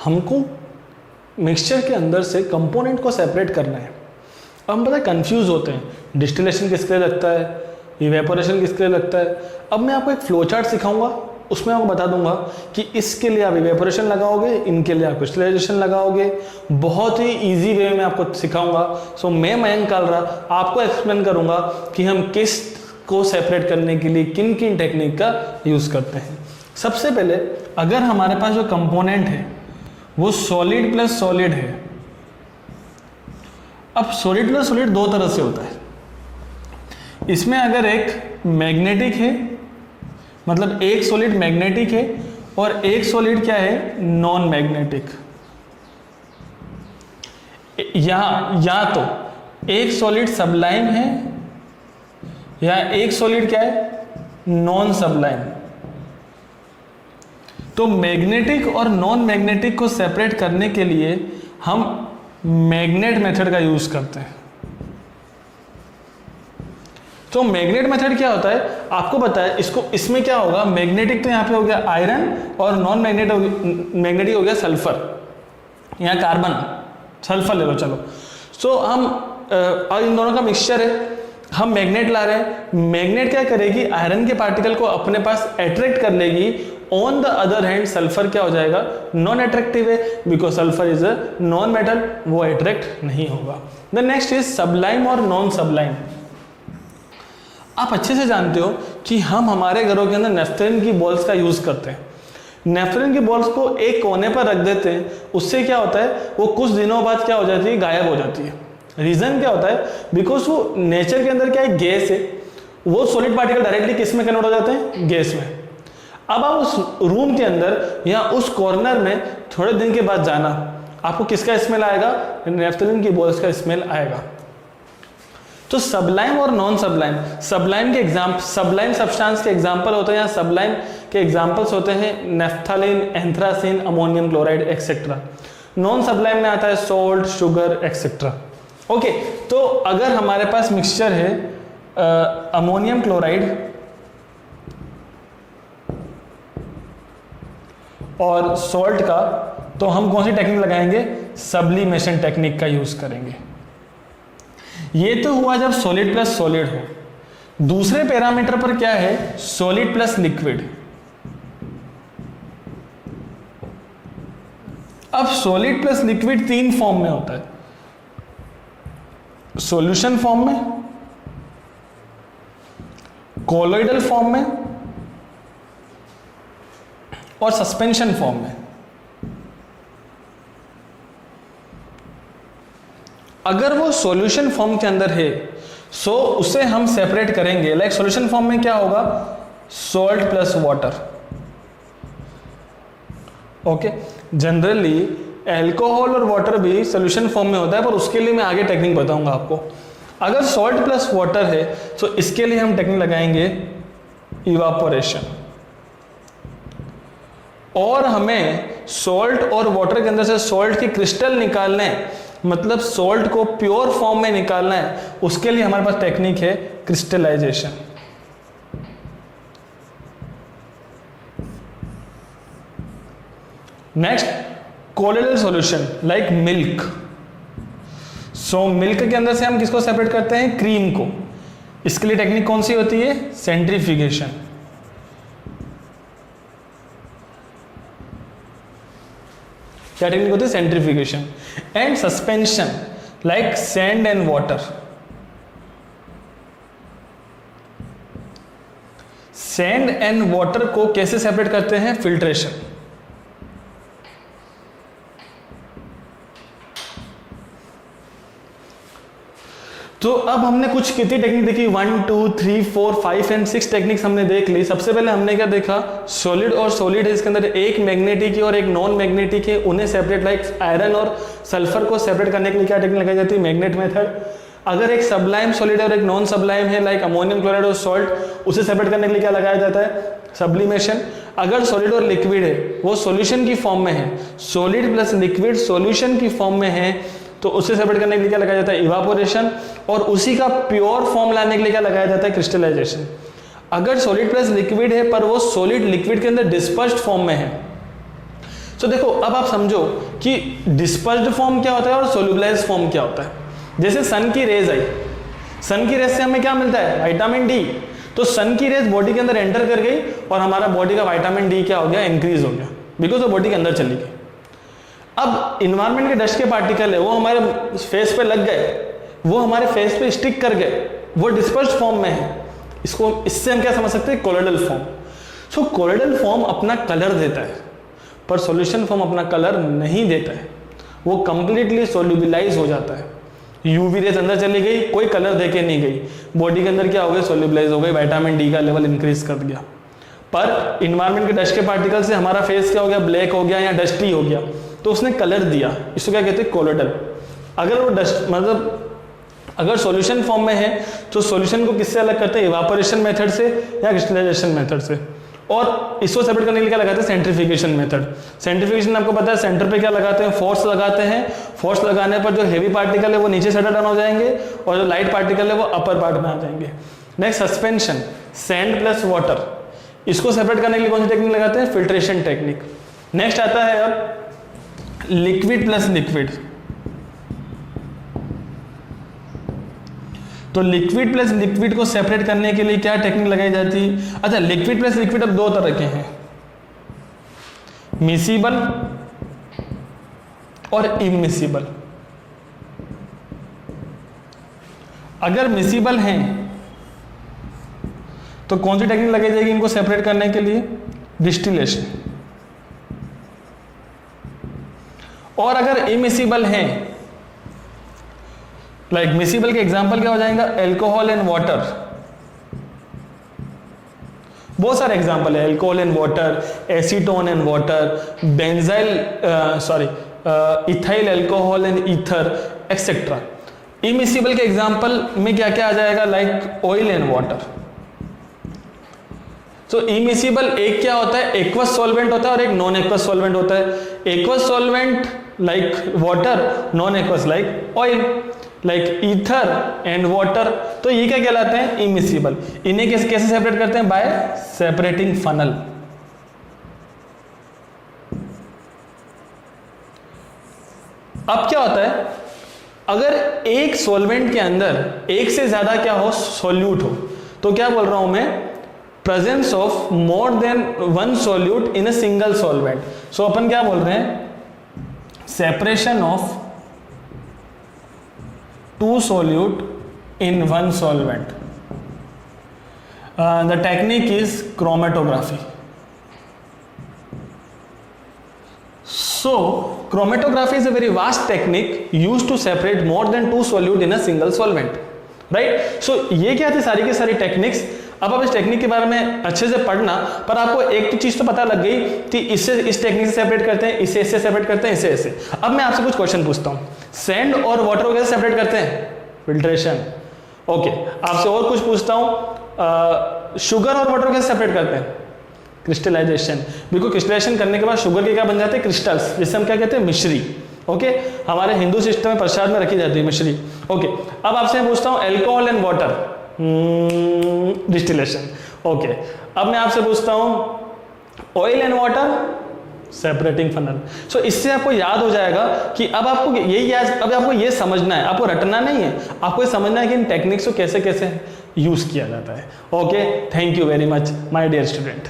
हमको मिक्सचर के अंदर से कंपोनेंट को सेपरेट करना है। अब हम पता है कंफ्यूज होते हैं, डिस्टिलेशन किसके लिए लगता है, इवेपोरेशन किसके लिए लगता है। अब मैं आपको एक फ्लो चार्ट सिखाऊंगा, उसमें आपको बता दूंगा कि इसके लिए आप इवेपोरेशन लगाओगे, इनके लिए आप क्रिस्टलाइजेशन लगाओगे। बहुत ही इजी वे में आपको सिखाऊंगा। सो मैं मयंक कालरा आपको एक्सप्लेन करूंगा कि हम किस को सेपरेट करने के लिए किन किन टेक्निक का यूज़ करते हैं। सबसे पहले अगर हमारे पास जो कंपोनेंट है वो सॉलिड प्लस सॉलिड है। अब सॉलिड प्लस सॉलिड दो तरह से होता है। इसमें अगर एक मैग्नेटिक है, मतलब एक सॉलिड मैग्नेटिक है और एक सॉलिड क्या है, नॉन मैग्नेटिक। या तो एक सॉलिड सबलाइम है या एक सॉलिड क्या है, नॉन सबलाइम। तो मैग्नेटिक और नॉन मैग्नेटिक को सेपरेट करने के लिए हम मैग्नेट मेथड का यूज करते हैं। तो मैग्नेट मेथड क्या होता है आपको पता है। इसमें क्या होगा, मैग्नेटिक तो यहां पे हो गया आयरन और नॉन मैग्नेटिक हो गया सल्फर या कार्बन, सल्फर ले लो चलो। सो हम इन दोनों का मिक्सचर है, हम मैग्नेट ला रहे हैं। मैग्नेट क्या करेगी, आयरन के पार्टिकल को अपने पास अट्रैक्ट कर लेगी। On the other hand sulphur क्या हो जाएगा, नॉन अट्रैक्टिव है, because sulphur is a non metal, वो अट्रैक्ट नहीं होगा। द नेक्स्ट इज सबलाइम और नॉन सबलाइम। आप अच्छे से जानते हो कि हम हमारे घरों के अंदर नेफ्थलीन की बॉल्स का यूज करते हैं। नेफ्थलीन की बॉल्स को एक कोने पर रख देते हैं, उससे क्या होता है वो कुछ दिनों बाद क्या हो जाती है, गायब हो जाती है। रीजन क्या होता है, बिकॉज वो नेचर के अंदर क्या है, गैस है, वो सॉलिड पार्टिकल डायरेक्टली किस में कन्वर्ट हो जाते हैं, गैस में। अब आप उस रूम के अंदर या उस कॉर्नर में थोड़े दिन के बाद जाना, आपको किसका स्मेल आएगा, नेफ्थलीन की बॉल्स का स्मेल आएगा। तो सबलाइम और नॉन सबलाइम, सबलाइम सब्सटेंस के एग्जांपल होते हैं या सबलाइम के एग्जांपल्स होते हैं naphthalene, anthracene, ammonium chloride etcetera. Non Sublime में आता है सोल्ट, शुगर एक्सेट्रा। ओके, तो अगर हमारे पास मिक्सचर है अमोनियम क्लोराइड और सॉल्ट का, तो हम कौन सी टेक्निक लगाएंगे, सब्लिमेशन टेक्निक का यूज करेंगे। ये तो हुआ जब सॉलिड प्लस सॉलिड हो। दूसरे पैरामीटर पर क्या है, सॉलिड प्लस लिक्विड। अब सॉलिड प्लस लिक्विड तीन फॉर्म में होता है, सॉल्यूशन फॉर्म में, कोलोइडल फॉर्म में और सस्पेंशन फॉर्म में। अगर वो सॉल्यूशन फॉर्म के अंदर है सो उसे हम सेपरेट करेंगे। लाइक सॉल्यूशन फॉर्म में क्या होगा, salt plus water. Okay, generally alcohol और वाटर भी सॉल्यूशन फॉर्म में होता है, पर उसके लिए मैं आगे टेक्निक बताऊंगा आपको। अगर सॉल्ट प्लस वाटर है तो इसके लिए हम टेक्निक लगाएंगे इवापोरेशन। और हमें सॉल्ट और वाटर के अंदर से सॉल्ट के क्रिस्टल निकालने हैं, मतलब सॉल्ट को प्योर फॉर्म में निकालना है, उसके लिए हमारे पास टेक्निक है crystallization. Next, colloidal solution like milk. So milk के अंदर से हम किसको सेपरेट करते हैं, क्रीम को। इसके लिए टेक्निक कौन सी होती है, सेंट्रीफ्यूगेशन। क्या टेक्निक होती है, centrifugation. And suspension like sand and water. Sand and water को कैसे सेपरेट करते हैं, फिल्ट्रेशन। तो अब हमने कुछ कितनी टेक्निक देखी, 1 2 3 4 5 एंड 6 टेक्निक्स हमने देख ली। सबसे पहले हमने क्या देखा, सॉलिड और सॉलिड है, इसके अंदर एक मैग्नेटिक है और एक नॉन मैग्नेटिक है, उन्हें सेपरेट लाइक आयरन और सल्फर को सेपरेट करने के लिए क्या टेक्निक लगाई जाती है, मैग्नेट मेथड। अगर एक सबलाइम सॉलिड और एक नॉन सबलाइम है लाइक अमोनियम क्लोराइड और सॉल्ट, उसे सेपरेट करने के लिए क्या लगाया जाता है, सब्लिमेशन। अगर सॉलिड और लिक्विड है, वो सॉल्यूशन की फॉर्म में है, सॉलिड प्लस लिक्विड सॉल्यूशन की फॉर्म में है, तो उससे सेपरेट करने के लिए क्या लगाया जाता है, इवापोरेशन। और उसी का प्योर फॉर्म लाने के लिए क्या लगाया जाता है, क्रिस्टलाइजेशन। अगर सॉलिड प्लस लिक्विड है पर वो सॉलिड लिक्विड के अंदर डिस्पर्स्ड फॉर्म में है, सो देखो अब आप समझो कि डिस्पर्स्ड फॉर्म क्या होता है और सोल्यूबलाइज्ड फॉर्म क्या होता है। जैसे सन की रेज आई, सन की रेज से हमें क्या मिलता है, विटामिन डी। तो सन की रेज बॉडी के अंदर एंटर कर गई और हमारा बॉडी का विटामिन डी क्या हो गया, इंक्रीज हो गया, बिकॉज वो बॉडी के अंदर चली गई। अब इन्वायरमेंट के डस्ट के पार्टिकल है वो हमारे फेस पे लग गए, वो हमारे फेस पे स्टिक कर गए, वो डिस्पर्स्ड फॉर्म में है। इससे हम क्या समझ सकते हैं, कोलोइडल फॉर्म। सो कोलोइडल फॉर्म अपना कलर देता है, पर सॉल्यूशन फॉर्म अपना कलर नहीं देता है, वो कंप्लीटली सोल्यूबलाइज हो जाता है। यूवी रेज अंदर चली गई, कोई कलर देके नहीं गई, बॉडी के अंदर क्या हो गया, सोल्यूबलाइज हो गई, विटामिन डी का लेवल इंक्रीज कर दिया। पर इन्वायरमेंट के डस्ट के पार्टिकल से हमारा फेस क्या हो गया, ब्लैक हो गया या डस्टी हो गया, तो उसने कलर दिया, इसको क्या कहते हैं, कोलोइडल। अगर वो डस्ट मतलब अगर सॉल्यूशन फॉर्म में है तो सॉल्यूशन को किससे अलग करते हैं, इवापोरेशन मेथड से या क्रिस्टलाइजेशन मेथड से। और इसको सेपरेट करने के लिए क्या लगाते हैं, सेंट्रीफिकेशन मेथड। सेंट्रीफिकेशन आपको पता है, सेंटर पे क्या लगाते हैं, फोर्स लगाते हैं। फोर्स लगाने पर जो हेवी पार्टिकल है वो नीचे सेटल डाउन हो जाएंगे और जो लाइट पार्टिकल है वो अपर पार्ट में आ जाएंगे। Next suspension, sand plus water, इसको सेपरेट करने के लिए कौन सी टेक्निक लगाते हैं, फिल्ट्रेशन टेक्निक। नेक्स्ट आता है अब लिक्विड प्लस लिक्विड। तो लिक्विड प्लस लिक्विड को सेपरेट करने के लिए क्या टेक्निक लगाई जाती है। अच्छा, लिक्विड प्लस लिक्विड अब दो तरह के हैं, मिसिबल और इमिसिबल। अगर मिसिबल हैं तो कौन सी टेक्निक लगाई जाएगी इनको सेपरेट करने के लिए, डिस्टिलेशन। और अगर इमिसिबल हैं, लाइक मिसिबल के एग्जांपल क्या हो जाएगा, एल्कोहल एंड वाटर। बहुत सारे एग्जांपल है, alcohol and water, acetone and water, benzyl ethyl alcohol and ether etcetera. Immiscible के एग्जांपल में क्या क्या आ जाएगा, लाइक ऑयल एंड वाटर। तो इमिसिबल एक क्या होता है, एक्वस सॉल्वेंट होता है और एक नॉन एक्वस सॉल्वेंट होता है। Aqueous solvent like water, non aqueous like oil, like ether and water. तो ये क्या कहलाते हैं, इमिसिबल। इन्हें कैसे सेपरेट करते हैं, बाय सेपरेटिंग फनल। अब क्या होता है, अगर एक सॉल्वेंट के अंदर एक से ज्यादा क्या हो, सॉल्यूट हो, तो क्या बोल रहा हूं मैं, presence of more than one solute in a single solvent. So अपन क्या बोल रहे हैं, separation of two solute in one solvent. The technique is chromatography. So chromatography is a very vast technique used to separate more than two solute in a single solvent, right? So ये क्या थी सारी की सारी techniques. अब आप इस technique के बारे में अच्छे से पढ़ना, पर आपको एक तो चीज तो पता लग गई कि इससे इस टेक्निक से सेपरेट करते हैं, इससे इससे सेपरेट करते हैं, इससे ऐसे। अब मैं आपसे कुछ क्वेश्चन पूछता हूँ, सैंड और वाटर को कैसे सेपरेट करते हैं, फिल्ट्रेशन। ओके, आपसे और कुछ पूछता हूँ, शुगर और वाटर कैसे सेपरेट करते हैं, क्रिस्टलाइजेशन। बिल्कुल, क्रिस्टलाइजेशन करने के बाद शुगर के क्या बन जाते हैं, क्रिस्टल्स, जिससे हम क्या कहते हैं, मिश्री। ओके, हमारे हिंदू सिस्टम में प्रसाद में रखी जाती है मिश्री। ओके, अब आपसे मैं पूछता हूँ alcohol and water, distillation. Okay, अब मैं आपसे पूछता हूं oil and water, separating funnel. So इससे आपको याद हो जाएगा कि अब आपको ये समझना है, आपको रटना नहीं है, आपको ये समझना है कि इन टेक्निक्स को कैसे कैसे यूज किया जाता है। Okay, thank you very much my dear student.